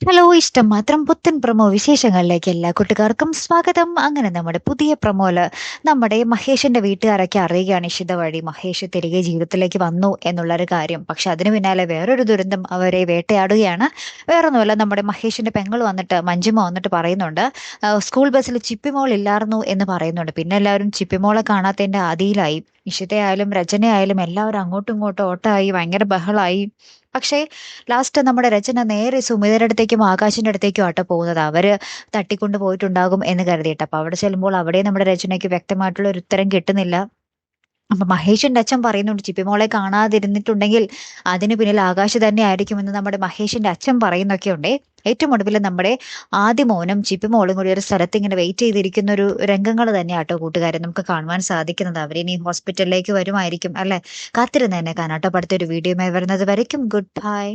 Hello! ഇഷ്ടം മാത്രം പുത്തൻ പ്രൊമോ വിശേഷങ്ങളിലേക്ക് എല്ലാ കൂട്ടുകാർക്കും സ്വാഗതം. അങ്ങനെ നമ്മുടെ പുതിയ പ്രൊമോയില് നമ്മുടെ മഹേഷിന്റെ വീട്ടുകാരൊക്കെ അറിയുകയാണ് ഇഷിത വഴി മഹേഷ് തിരികെ ജീവിതത്തിലേക്ക് വന്നു എന്നുള്ളൊരു കാര്യം. പക്ഷെ അതിന് പിന്നാലെ വേറൊരു ദുരന്തം അവരെ വേട്ടയാടുകയാണ്. വേറൊന്നുമല്ല, നമ്മുടെ മഹേഷിന്റെ പെങ്ങള് വന്നിട്ട് മഞ്ജിമ വന്നിട്ട് പറയുന്നുണ്ട്, സ്കൂൾ ബസ്സിൽ ചിപ്പിമോൾ ഇല്ലാർന്നു എന്ന് പറയുന്നുണ്ട്. പിന്നെ എല്ലാവരും ചിപ്പിമോളെ കാണാത്തതിന്റെ ആദിയിലായി. ഇഷിതയായാലും രചനയായാലും എല്ലാവരും അങ്ങോട്ടും ഇങ്ങോട്ടും ഓട്ടമായി ഭയങ്കര ബഹളായി. പക്ഷേ ലാസ്റ്റ് നമ്മുടെ രചന നേരെ സുമിതയുടെ അടുത്തേക്കും ആകാശിന്റെ അടുത്തേക്കും ആട്ടോ പോകുന്നത്. അവര് തട്ടിക്കൊണ്ട് പോയിട്ടുണ്ടാകും എന്ന് കരുതിയിട്ട്. അപ്പൊ അവിടെ ചെല്ലുമ്പോൾ അവിടെ നമ്മുടെ രചനയ്ക്ക് വ്യക്തമായിട്ടുള്ള ഒരു ഉത്തരം കിട്ടുന്നില്ല. അപ്പൊ മഹേഷിന്റെ അച്ഛൻ പറയുന്നുണ്ട്, ചിപ്പിമോളെ കാണാതിരുന്നിട്ടുണ്ടെങ്കിൽ അതിന് പിന്നിൽ ആകാശ് തന്നെ ആയിരിക്കുമെന്ന് നമ്മുടെ മഹേഷിന്റെ അച്ഛൻ പറയുന്നൊക്കെ ഉണ്ടേ. ഏറ്റവും ഒടുവിൽ നമ്മുടെ ആദ്യ മോനും ചിപ്പിമോളും കൂടി ഒരു സ്ഥലത്ത് ഇങ്ങനെ വെയിറ്റ് ചെയ്തിരിക്കുന്ന ഒരു രംഗങ്ങൾ തന്നെയാട്ടോ കൂട്ടുകാരെ നമുക്ക് കാണുവാൻ സാധിക്കുന്നത്. അവരിനി ഹോസ്പിറ്റലിലേക്ക് വരുമായിരിക്കും അല്ലെ. കാത്തിരുന്ന് തന്നെ കാണാട്ടോ. അടുത്തൊരു വീഡിയോയുമായി വരുന്നത് വരയ്ക്കും ഗുഡ് ബൈ.